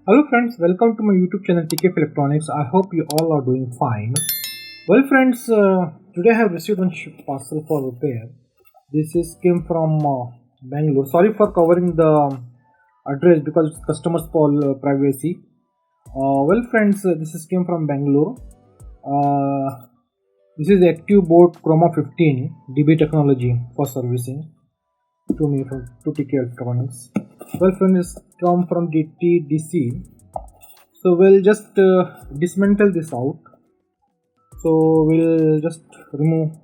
Hello friends, welcome to my YouTube channel TKF Electronics. I hope you all are doing fine. Well friends, today I have received one parcel for repair. This is came from Bangalore. Sorry for covering the address because it's customers privacy. Well friends, this is came from Bangalore. This is active board Cromo 15 DB technology for servicing to me from to TKF Electronics. Well friends, come from the TDC. So we'll just dismantle this out. So we'll just remove.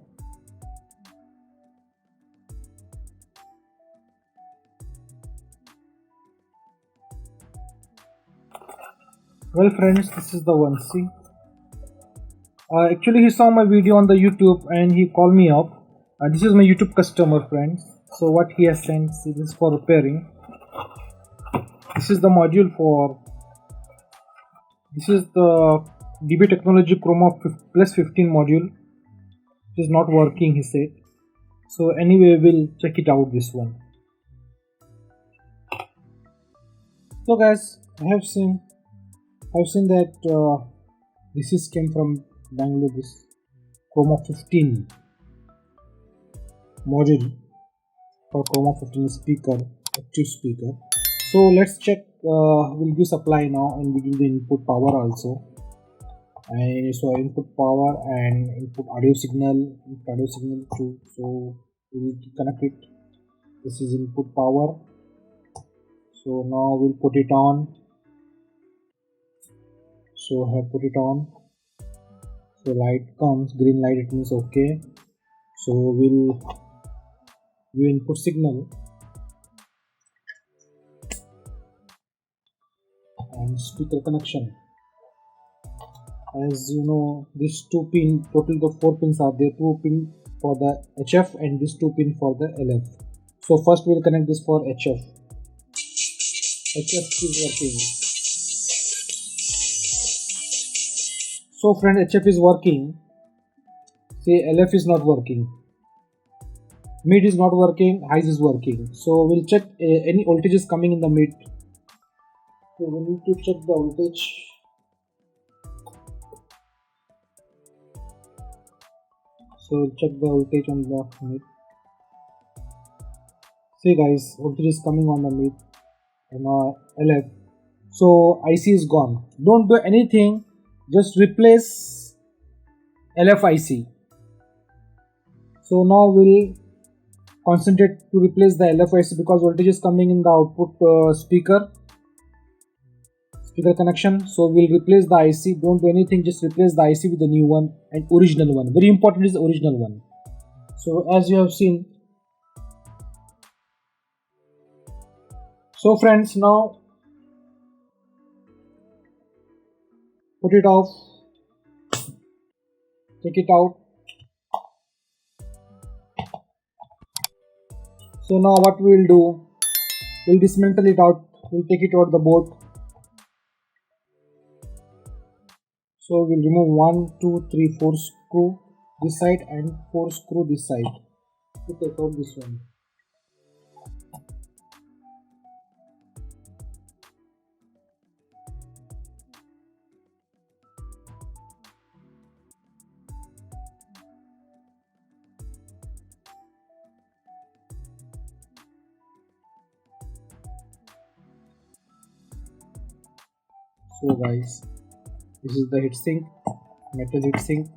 Well friends, this is the one. See, actually he saw my video on the YouTube and he called me up. This is my YouTube customer, friends. So what he has sent, see, this is for repairing. This is the module for. This is the DB technology Cromo plus 15 module. It is not working, he said. So anyway, we'll check it out, this one. So guys, I have seen that this is came from Bangalore. This Cromo 15 module for Cromo 15 speaker, active speaker. So let's check. We'll give supply now and we give the input power also. And so input power and input audio signal too. So we'll connect it. This is input power. So now we'll put it on. So I have put it on. So light comes, green light, it means okay. So we'll give input signal and speaker connection. As you know, these two pin, total the 4 pins are there, 2 pin for the HF and this 2 pin for the LF. So first we'll connect this for HF. HF is working. So friend, HF is working. See, LF is not working. Mid is not working, highs is working. So we'll check any voltage is coming in the mid. So we need to check the voltage. So check the voltage on the mid. See guys, voltage is coming on the mid and LF. So IC is gone. Don't do anything, just replace LF IC. So now we'll concentrate to replace the LF IC because voltage is coming in the output speaker connection. So we'll replace the IC. Don't do anything, just replace the IC with the new one and original one. Very important is the original one. So as you have seen. So friends, now put it off, take it out. So now what we will do, we'll dismantle it out, we'll take it out the board. So we'll remove 1, 2, 3, 4 screw this side and 4 screw this side to take out this one. So guys, this is the heatsink, metal heatsink.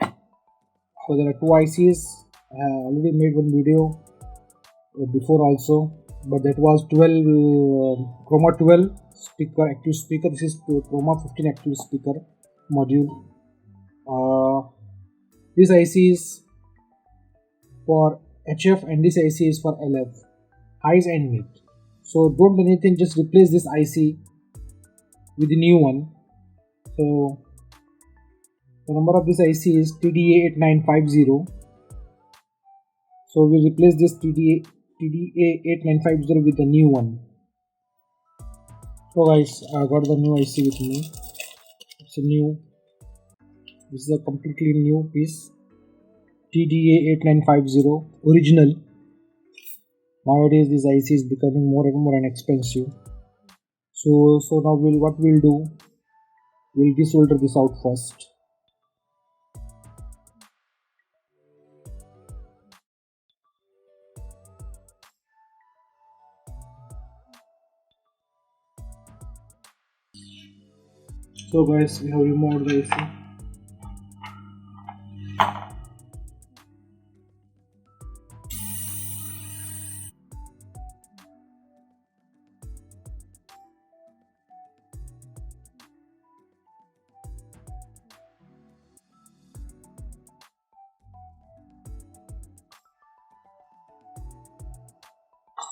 So there are two ICs. I have already made one video before also, but that was 12 Cromo 12 speaker, active speaker. This is Cromo 15 active speaker module. This IC is for HF and this IC is for LF, highs and mid. So don't do anything, just replace this IC with the new one. So the number of this IC is TDA8950. So we replace this TDA8950 with the new one. So guys, I got the new IC with me. It's a new. This is a completely new piece. TDA8950 original. Nowadays this IC is becoming more and more inexpensive. So now what we'll do, we'll desolder this out first. So guys, we have removed the AC.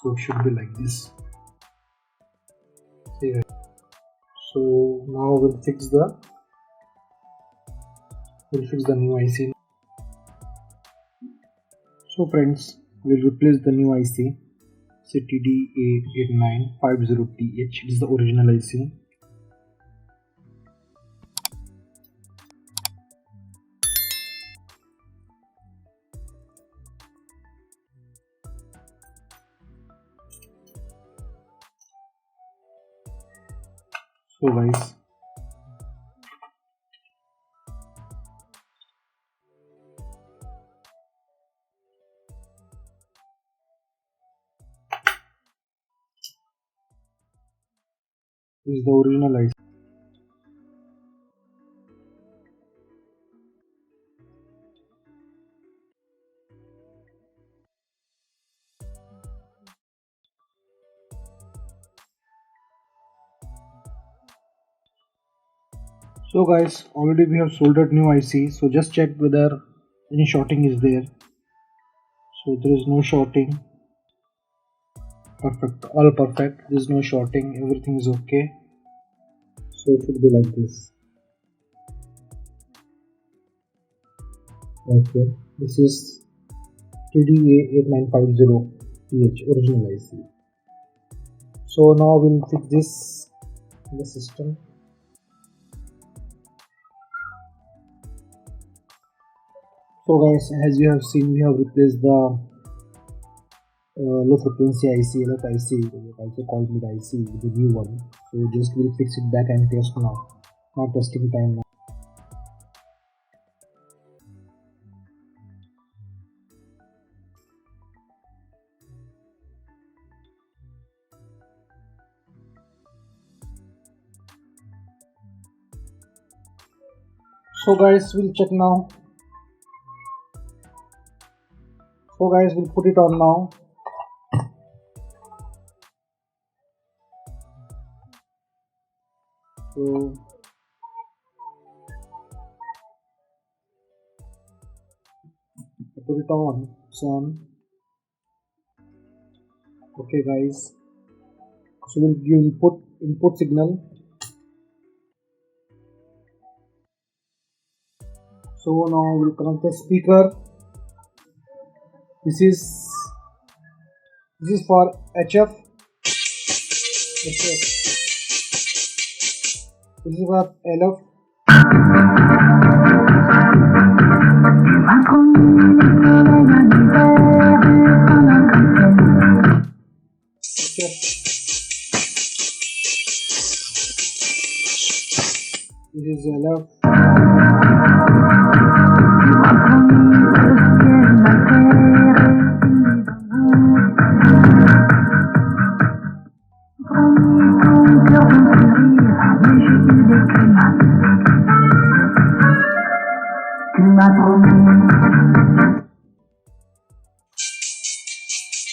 So it should be like this. See guys. So now we'll fix the new IC. So friends, we'll replace the new IC. TD8950TH. It is the original IC. So guys, this is the original IC. So guys, already we have soldered new IC. So just check whether any shorting is there. So there is no shorting. Perfect, all perfect. There is no shorting. Everything is okay. So it should be like this. Okay, this is TDA8950TH original IC. So now we'll fix this in the system. So guys, as you have seen, we have replaced the low frequency IC, LF IC, also called mid IC, with the new one. So just we'll fix it back and test now. Not testing time now. So guys, we'll check now. So guys, we'll put it on now. So put it on. It's on. Okay guys. So we'll give input signal. So now we'll connect the speaker. This is for HF. This is for LF. This is LF.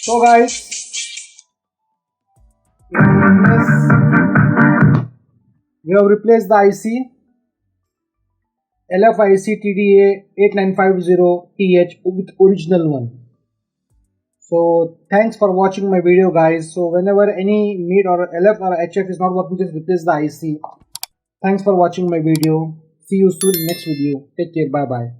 So guys, we have replaced the IC LF IC TDA8950TH with original one. So thanks for watching my video guys. So whenever any mid or LF or HF is not working, just replace the IC. Thanks for watching my video. See you soon in next video. Take care. Bye bye.